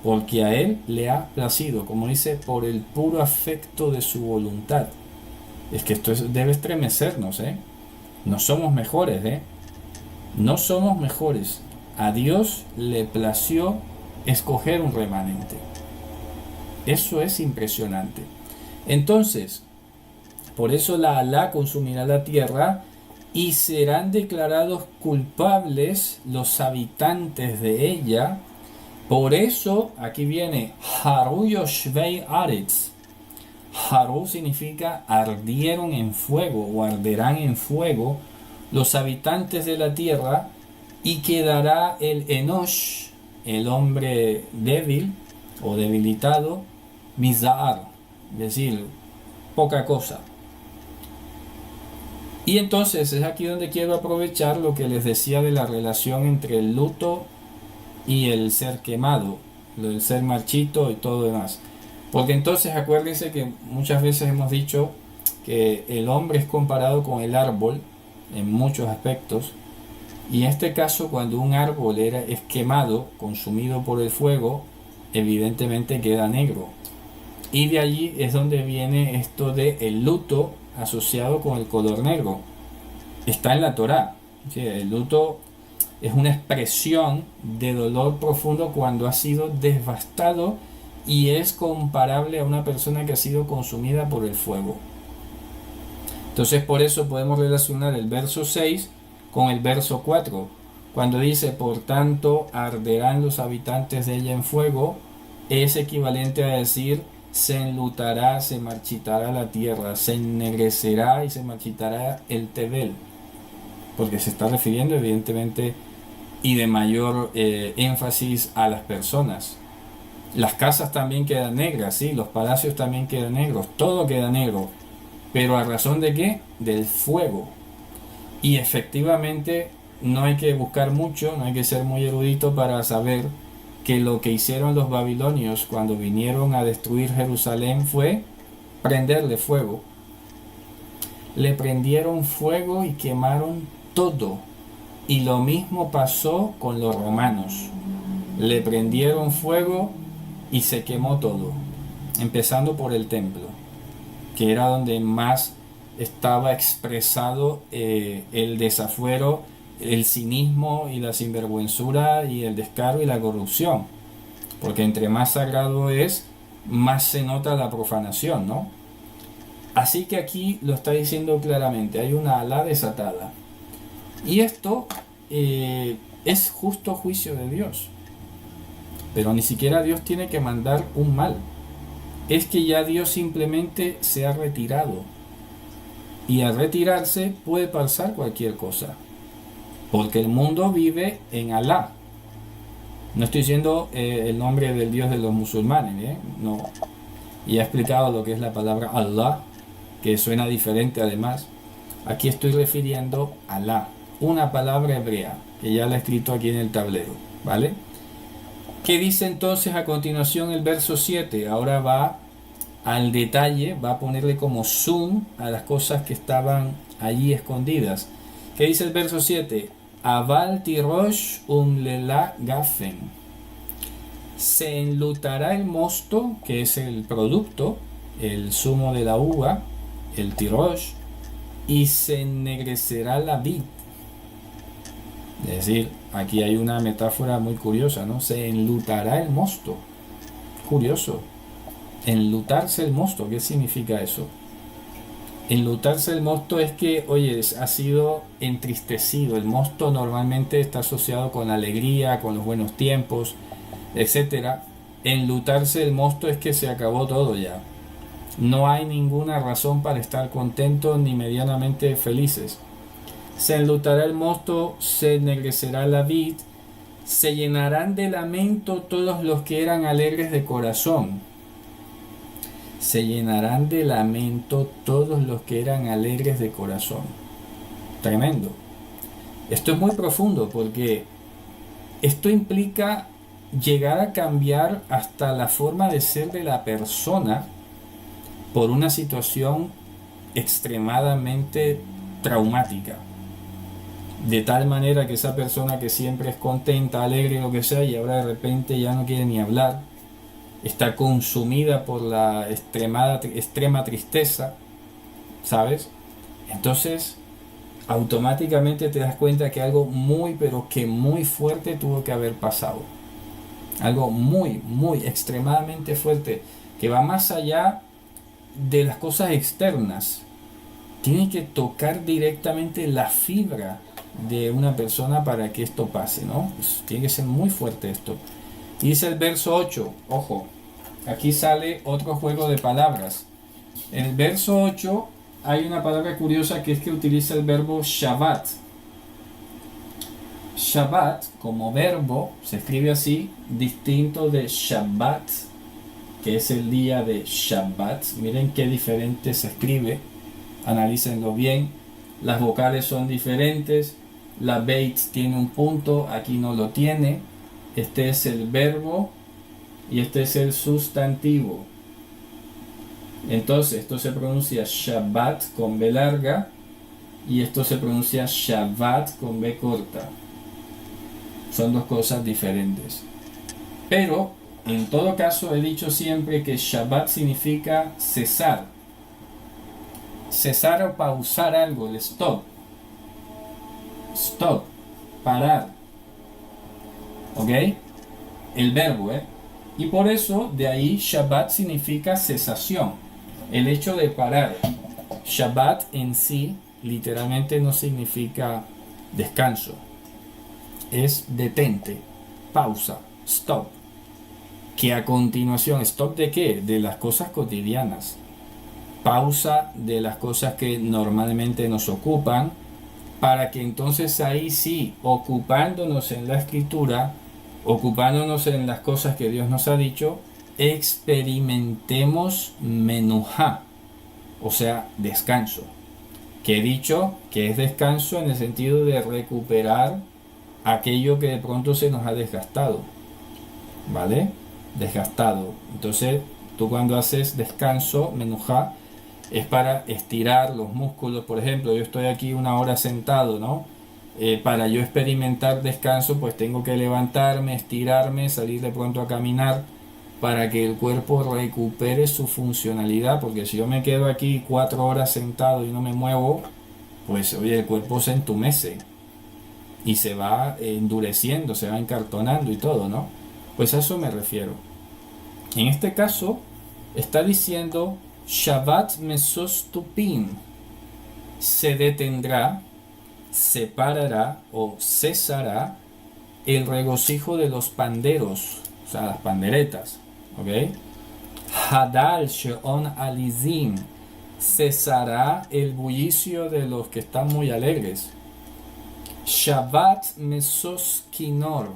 porque a Él le ha placido, como dice, por el puro afecto de su voluntad. Es que esto debe estremecernos, No somos mejores, No somos mejores. A Dios le plació escoger un remanente. Eso es impresionante. Entonces, por eso la Alá consumirá la tierra y serán declarados culpables los habitantes de ella. Por eso, aquí viene Haru Yoshvei Aretz. Haru significa ardieron en fuego o arderán en fuego los habitantes de la tierra, y quedará el Enosh, el hombre débil o debilitado, Mizar, es decir, poca cosa. Y entonces es aquí donde quiero aprovechar lo que les decía de la relación entre el luto y el ser quemado, el ser marchito y todo demás. Porque entonces acuérdense que muchas veces hemos dicho que el hombre es comparado con el árbol en muchos aspectos, y en este caso cuando un árbol es quemado, consumido por el fuego, evidentemente queda negro. Y de allí es donde viene esto de el luto asociado con el color negro. Está en la Torá. ¿Sí? El luto es una expresión de dolor profundo cuando ha sido devastado y es comparable a una persona que ha sido consumida por el fuego. Entonces por eso podemos relacionar el verso 6 con el verso 4, cuando dice, por tanto arderán los habitantes de ella en fuego, es equivalente a decir, se enlutará, se marchitará la tierra, se ennegrecerá y se marchitará el Tebel, porque se está refiriendo evidentemente y de mayor énfasis a las personas. Las casas también quedan negras, ¿sí? Los palacios también quedan negros, todo queda negro, pero ¿a razón de qué? Del fuego. Y efectivamente no hay que buscar mucho, no hay que ser muy erudito para saber que lo que hicieron los babilonios cuando vinieron a destruir Jerusalén fue prenderle fuego. Le prendieron fuego y quemaron todo. Y lo mismo pasó con los romanos. Le prendieron fuego y se quemó todo, empezando por el templo, que era donde más estaba expresado el desafuero, el cinismo y la sinvergüenzura y el descaro y la corrupción, porque entre más sagrado es, más se nota la profanación, ¿no? Así que aquí lo está diciendo claramente, hay una Alá desatada. Y esto es justo juicio de Dios. Pero ni siquiera Dios tiene que mandar un mal. Es que ya Dios simplemente se ha retirado. Y al retirarse puede pasar cualquier cosa. Porque el mundo vive en Alá. No estoy diciendo el nombre del Dios de los musulmanes, no. Y he explicado lo que es la palabra Allah, que suena diferente además. Aquí estoy refiriendo a Alá, una palabra hebrea, que ya la he escrito aquí en el tablero, ¿vale? ¿Qué dice entonces a continuación el verso 7? Ahora va al detalle, va a ponerle como zoom a las cosas que estaban allí escondidas. ¿Qué dice el verso 7? Aval tirosh lela gafen. Se enlutará el mosto, que es el producto, el zumo de la uva, el tirosh, y se ennegrecerá la vid. Es decir, aquí hay una metáfora muy curiosa, ¿no? Se enlutará el mosto. Curioso. Enlutarse el mosto, ¿qué significa eso? Enlutarse el mosto es que, oye, ha sido entristecido. El mosto normalmente está asociado con la alegría, con los buenos tiempos, etcétera. Enlutarse el mosto es que se acabó todo ya. No hay ninguna razón para estar contentos ni medianamente felices. Se enlutará el mosto, se ennegrecerá la vid, se llenarán de lamento todos los que eran alegres de corazón. Se llenarán de lamento todos los que eran alegres de corazón. Tremendo. Esto es muy profundo porque esto implica llegar a cambiar hasta la forma de ser de la persona por una situación extremadamente traumática. De tal manera que esa persona que siempre es contenta, alegre, lo que sea, y ahora de repente ya no quiere ni hablar, está consumida por la extrema tristeza, ¿sabes? Entonces, automáticamente te das cuenta que algo muy, pero que muy fuerte tuvo que haber pasado. Algo muy, muy, extremadamente fuerte, que va más allá de las cosas externas. Tiene que tocar directamente la fibra de una persona para que esto pase, ¿no? Pues tiene que ser muy fuerte esto. Y dice el verso 8, ojo, aquí sale otro juego de palabras. En el verso 8 hay una palabra curiosa que es que utiliza el verbo Shabbat. Shabbat como verbo se escribe así, distinto de Shabbat, que es el día de Shabbat. Miren qué diferente se escribe, analícenlo bien. Las vocales son diferentes, la beit tiene un punto, aquí no lo tiene. Este es el verbo y este es el sustantivo. Entonces esto se pronuncia Shabbat con B larga y esto se pronuncia Shabbat con B corta. Son dos cosas diferentes. Pero en todo caso he dicho siempre que Shabbat significa cesar. Cesar o pausar algo, el stop. Stop, parar. ¿Ok? El verbo, ¿eh? Y por eso de ahí Shabbat significa cesación, el hecho de parar. Shabbat en sí literalmente no significa descanso, es detente, pausa, stop. Que a continuación, ¿stop de qué? De las cosas cotidianas. Pausa de las cosas que normalmente nos ocupan, para que entonces ahí sí, ocupándonos en la escritura, ocupándonos en las cosas que Dios nos ha dicho, experimentemos menujá, o sea, descanso. Que he dicho que es descanso en el sentido de recuperar aquello que de pronto se nos ha desgastado, ¿vale? Desgastado. Entonces, tú cuando haces descanso, menujá, es para estirar los músculos. Por ejemplo, yo estoy aquí una hora sentado, ¿no? Para yo experimentar descanso, pues tengo que levantarme, estirarme, salir de pronto a caminar para que el cuerpo recupere su funcionalidad, porque si yo me quedo aquí 4 horas sentado y no me muevo, pues oye, el cuerpo se entumece y se va endureciendo, se va encartonando y todo, ¿no? Pues a eso me refiero. En este caso, está diciendo Shabbat mesostupim, se detendrá, se parará o cesará el regocijo de los panderos, o sea, las panderetas, ¿ok? Hadal sheon alizim, cesará el bullicio de los que están muy alegres. Shabbat mesoskinor,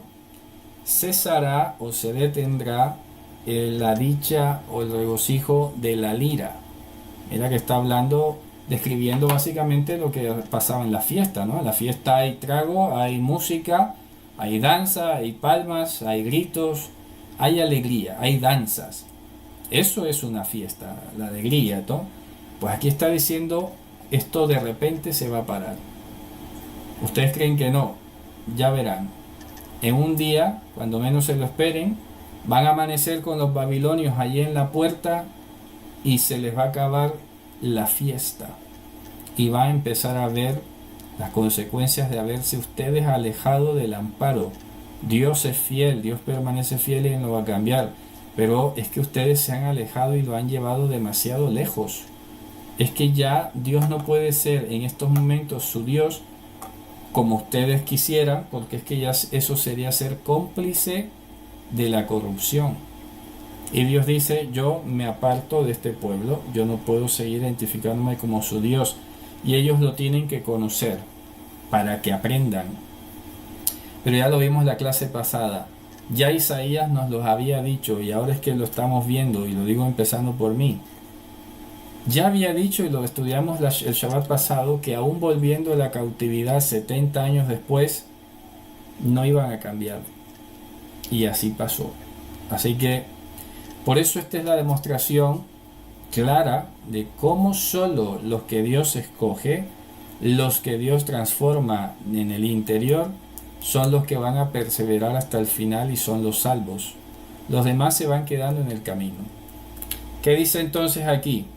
cesará o se detendrá la dicha o el regocijo de la lira. Mira que está hablando, describiendo básicamente lo que pasaba en la fiesta, ¿no? En la fiesta hay trago, hay música, hay danza, hay palmas, hay gritos, hay alegría, hay danzas. Eso es una fiesta, la alegría, ¿no? Pues aquí está diciendo, esto de repente se va a parar. Ustedes creen que no, ya verán. En un día, cuando menos se lo esperen, van a amanecer con los babilonios allí en la puerta y se les va a acabar la fiesta. Y va a empezar a ver las consecuencias de haberse ustedes alejado del amparo. Dios es fiel, Dios permanece fiel y no va a cambiar. Pero es que ustedes se han alejado y lo han llevado demasiado lejos. Es que ya Dios no puede ser en estos momentos su Dios como ustedes quisieran, porque es que ya eso sería ser cómplice de la corrupción. Y Dios dice, yo me aparto de este pueblo, yo no puedo seguir identificándome como su Dios, y ellos lo tienen que conocer para que aprendan. Pero ya lo vimos la clase pasada, ya Isaías nos lo había dicho y ahora es que lo estamos viendo, y lo digo empezando por mí. Ya había dicho, y lo estudiamos el Shabbat pasado, que aún volviendo de la cautividad 70 años después, no iban a cambiar. Y así pasó. Así que, por eso esta es la demostración clara de cómo solo los que Dios escoge, los que Dios transforma en el interior, son los que van a perseverar hasta el final y son los salvos. Los demás se van quedando en el camino. ¿Qué dice entonces aquí?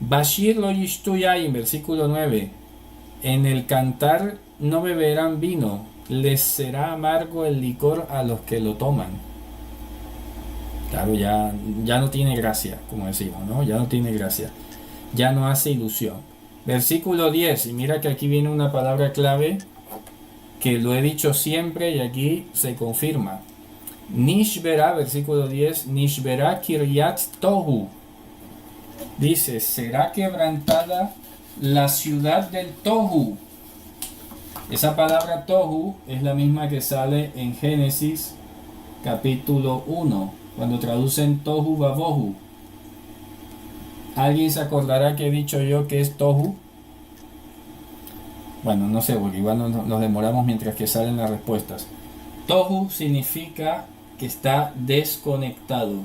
Bashir lo yishtuyayim, versículo 9. En el cantar no beberán vino, les será amargo el licor a los que lo toman. Claro, ya no tiene gracia, como decimos, ¿no? Ya no tiene gracia. Ya no hace ilusión. Versículo 10, y mira que aquí viene una palabra clave que lo he dicho siempre y aquí se confirma. Nishbera, versículo 10, Nishbera Kiryat Tohu. Dice, será quebrantada la ciudad del Tohu. Esa palabra Tohu es la misma que sale en Génesis capítulo 1, cuando traducen Tohu Babohu. ¿Alguien se acordará que he dicho yo que es Tohu? Bueno, no sé, porque igual nos demoramos mientras que salen las respuestas. Tohu significa que está desconectado.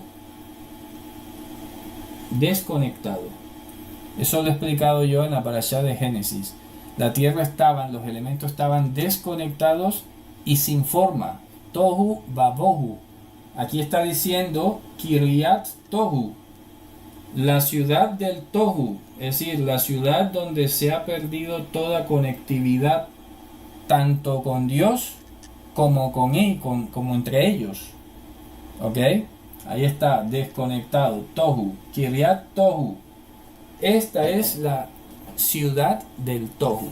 Desconectado. Eso lo he explicado yo en la parashá de Génesis. La tierra los elementos estaban desconectados y sin forma. Tohu babohu. Aquí está diciendo Kiryat Tohu, la ciudad del Tohu, es decir, la ciudad donde se ha perdido toda conectividad tanto con Dios como entre ellos. ¿Ok? Ahí está, desconectado. Tohu, Kiryat Tohu. Esta es la ciudad del Tohu.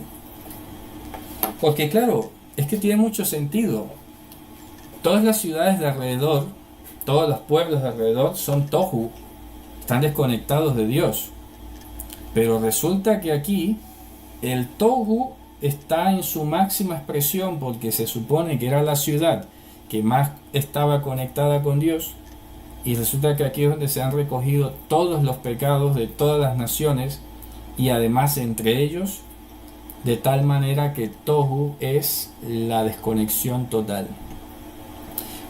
Porque claro, es que tiene mucho sentido. Todas las ciudades de alrededor, todos los pueblos de alrededor son Tohu, están desconectados de Dios. Pero resulta que aquí el Tohu está en su máxima expresión porque se supone que era la ciudad que más estaba conectada con Dios, y resulta que aquí es donde se han recogido todos los pecados de todas las naciones y además entre ellos, de tal manera que Tohu es la desconexión total.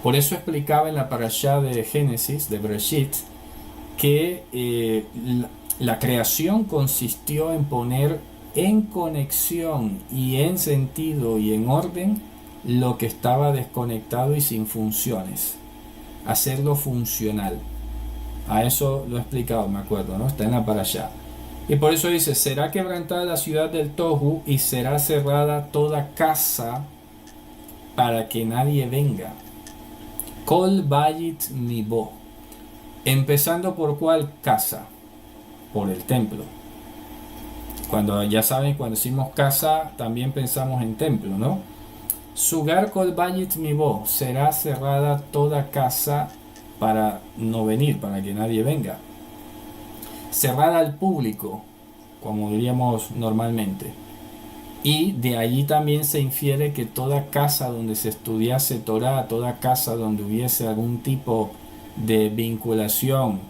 Por eso explicaba en la parashá de Génesis, de Bereshit, que la creación consistió en poner en conexión y en sentido y en orden lo que estaba desconectado y sin funciones, hacerlo funcional. A eso lo he explicado, me acuerdo, ¿no? Está en la parashá. Y por eso dice, será quebrantada la ciudad del Tohu y será cerrada toda casa para que nadie venga. Kol bayit mibo. Empezando por cuál casa, por el templo. Cuando ya saben, cuando decimos casa, también pensamos en templo, ¿no? Sugar kol bayit mibo, será cerrada toda casa para no venir, para que nadie venga. Cerrada al público, como diríamos normalmente. Y de allí también se infiere que toda casa donde se estudiase Torah, toda casa donde hubiese algún tipo de vinculación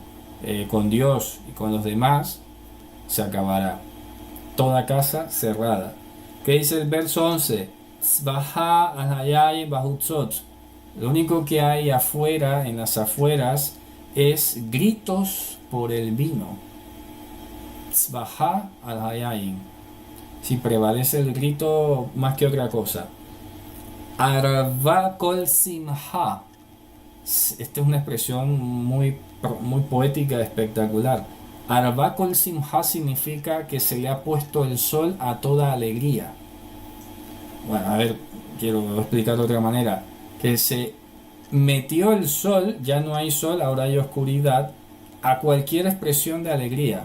con Dios y con los demás, se acabará. Toda casa cerrada. ¿Qué dice el verso 11? Tzbaha al-hayay bahutzot. Lo único que hay afuera, en las afueras, es gritos por el vino. Tzbaha al-hayay. Si prevalece el grito más que otra cosa. Arva kol simha. Esta es una expresión muy poética, espectacular. Arva kol simha significa que se le ha puesto el sol a toda alegría. Bueno, a ver, quiero explicar de otra manera. Que se metió el sol, ya no hay sol, ahora hay oscuridad, a cualquier expresión de alegría.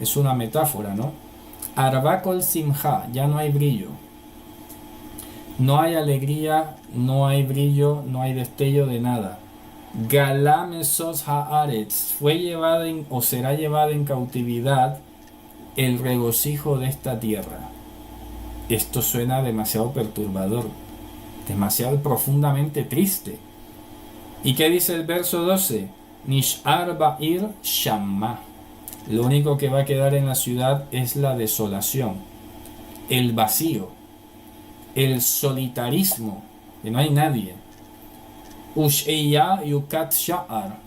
Es una metáfora, ¿no? Arva kol simha, ya no hay brillo. No hay alegría, no hay brillo, no hay destello de nada. Galam esos haaretz, fue llevada o será llevada en cautividad el regocijo de esta tierra. Esto suena demasiado perturbador, demasiado profundamente triste. ¿Y qué dice el verso 12? Nish'ar ba'ir shamma. Lo único que va a quedar en la ciudad es la desolación, el vacío, el solitarismo, que no hay nadie. Ush'eya yukat sha'ar.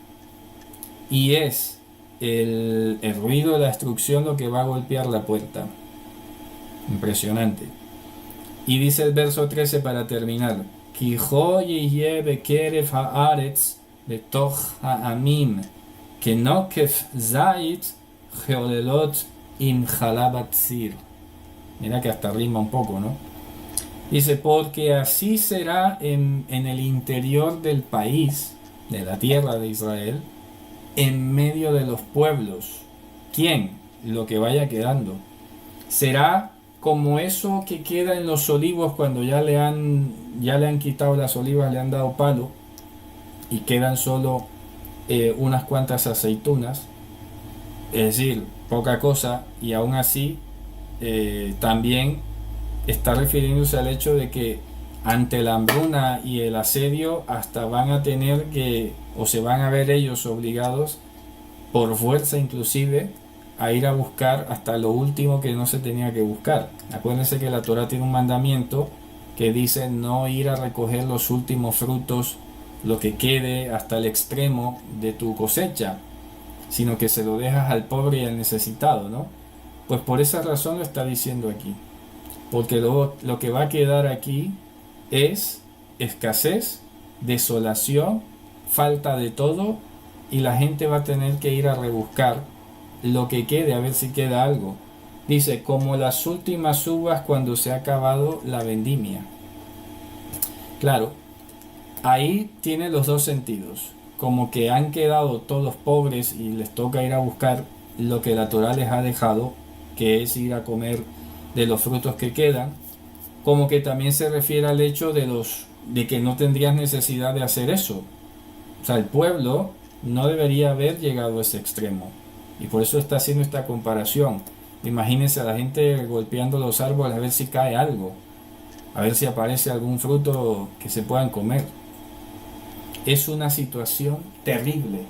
Y es el ruido de la destrucción lo que va a golpear la puerta. Impresionante. Y dice el verso 13 para terminar. Kijo yeye bekerev haaretz betoch ha'amim kenokef zait geolelot im jalabat zir. Mira que hasta rima un poco, ¿no? Dice, porque así será en el interior del país, de la tierra de Israel, en medio de los pueblos. ¿Quién? Lo que vaya quedando. Será como eso que queda en los olivos cuando ya le han quitado las olivas, le han dado palo y quedan solo unas cuantas aceitunas, es decir, poca cosa, y aún así también está refiriéndose al hecho de que ante la hambruna y el asedio hasta van a tener que, o se van a ver ellos obligados por fuerza inclusive, a ir a buscar hasta lo último que no se tenía que buscar. Acuérdense que la Torah tiene un mandamiento que dice no ir a recoger los últimos frutos, lo que quede hasta el extremo de tu cosecha, sino que se lo dejas al pobre y al necesitado, ¿no? Pues por esa razón lo está diciendo aquí, porque lo que va a quedar aquí es escasez, desolación, falta de todo, y la gente va a tener que ir a rebuscar lo que quede, a ver si queda algo. Dice, como las últimas uvas cuando se ha acabado la vendimia. Claro, Ahí tiene los dos sentidos, como que han quedado todos pobres y les toca ir a buscar lo que la Torá les ha dejado, que es ir a comer de los frutos que quedan, como que también se refiere al hecho de que no tendrías necesidad de hacer eso. O sea, el pueblo no debería haber llegado a ese extremo. Y por eso está haciendo esta comparación. Imagínense a la gente golpeando los árboles a ver si cae algo, a ver si aparece algún fruto que se puedan comer. Es una situación terrible.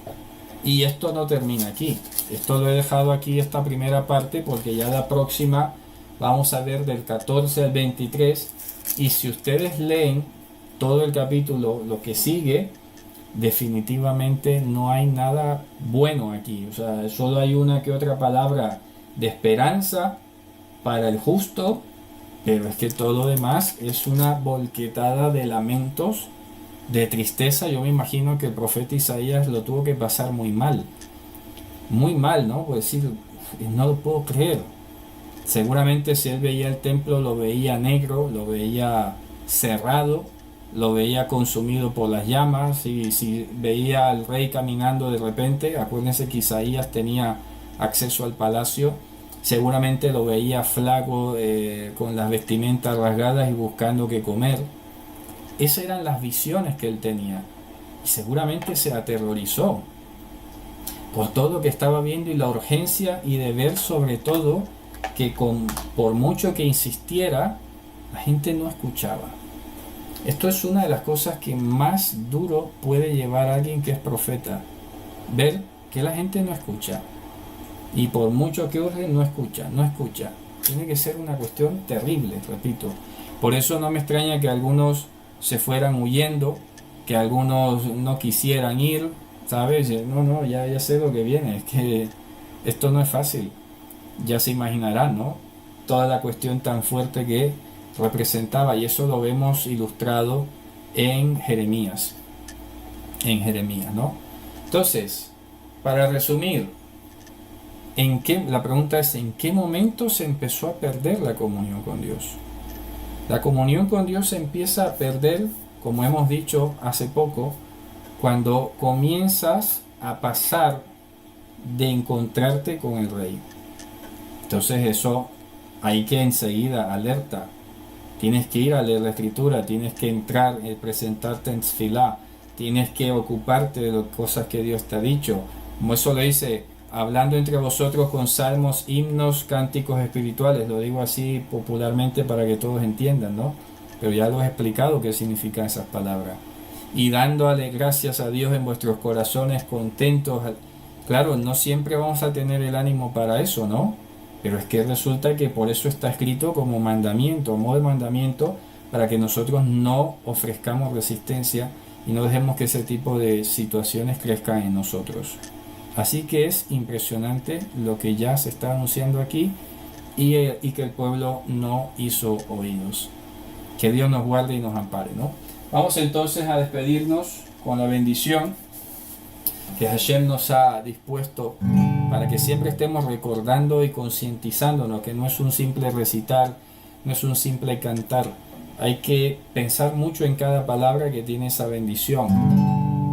Y esto no termina aquí. Esto lo he dejado aquí, esta primera parte, porque ya la próxima vamos a ver del 14 al 23. Y si ustedes leen todo el capítulo, lo que sigue, definitivamente no hay nada bueno aquí. O sea, solo hay una que otra palabra de esperanza para el justo, pero es que todo lo demás es una volquetada de lamentos, de tristeza. Yo me imagino que el profeta Isaías lo tuvo que pasar muy mal, ¿no? Pues decir, no lo puedo creer. Seguramente si él veía el templo lo veía negro, lo veía cerrado, lo veía consumido por las llamas, y si veía al rey caminando de repente, acuérdense que Isaías tenía acceso al palacio, seguramente lo veía flaco, con las vestimentas rasgadas y buscando qué comer. Esas eran las visiones que él tenía, y seguramente se aterrorizó por todo lo que estaba viendo y la urgencia, y de ver sobre todo que por mucho que insistiera, la gente no escuchaba. Esto es una de las cosas que más duro puede llevar a alguien que es profeta, ver que la gente no escucha, y por mucho que urge no escucha. Tiene que ser una cuestión terrible, repito. Por eso no me extraña que algunos se fueran huyendo, que algunos no quisieran ir, ¿sabes? No, ya sé lo que viene, es que esto no es fácil. Ya se imaginarán, ¿no? Toda la cuestión tan fuerte que representaba, y eso lo vemos ilustrado en Jeremías, ¿no? Entonces, para resumir, la pregunta es: ¿en qué momento se empezó a perder la comunión con Dios? La comunión con Dios se empieza a perder, como hemos dicho hace poco, cuando comienzas a pasar de encontrarte con el Rey. Entonces eso hay que enseguida alerta. Tienes que ir a leer la escritura, tienes que entrar, presentarte en tefilá, tienes que ocuparte de las cosas que Dios te ha dicho. Como eso lo dice, hablando entre vosotros con salmos, himnos, cánticos espirituales. Lo digo así popularmente para que todos entiendan, ¿no? Pero ya lo he explicado qué significan esas palabras. Y dándole gracias a Dios en vuestros corazones, contentos. Claro, no siempre vamos a tener el ánimo para eso, ¿no? Pero es que resulta que por eso está escrito como mandamiento, modo de mandamiento, para que nosotros no ofrezcamos resistencia y no dejemos que ese tipo de situaciones crezcan en nosotros. Así que es impresionante lo que ya se está anunciando aquí, y que el pueblo no hizo oídos. Que Dios nos guarde y nos ampare, ¿no? Vamos entonces a despedirnos con la bendición que Hashem nos ha dispuesto, para que siempre estemos recordando y concientizándonos que no es un simple recitar, no es un simple cantar. Hay que pensar mucho en cada palabra que tiene esa bendición,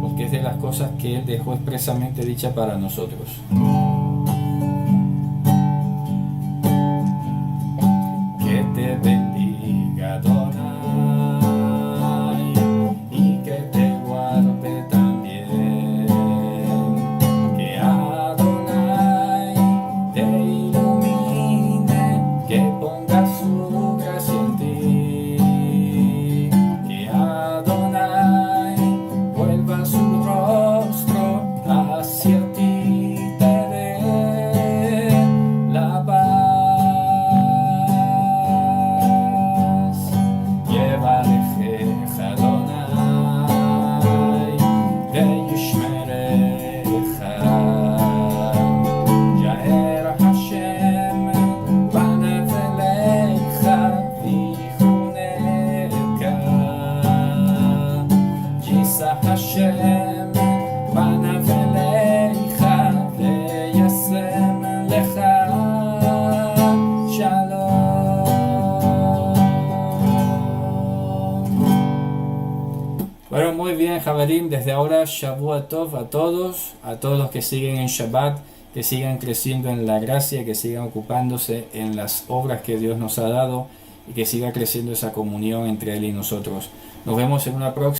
porque es de las cosas que Él dejó expresamente dicha para nosotros. Que te bendiga, Adonai, y que te guarde también. Que Adonai te ilumine, que ponga su gracia en ti. Que Adonai vuelva su rostro hacia ti, te dé la paz. Yevarechecha Adonai ve'yishmerecha. Ya'er Hashem panav elecha Bueno, muy bien, Javarim. Desde ahora, Shavua Tov a todos los que siguen en Shabbat, que sigan creciendo en la gracia, que sigan ocupándose en las obras que Dios nos ha dado y que siga creciendo esa comunión entre Él y nosotros. Nos vemos en una próxima.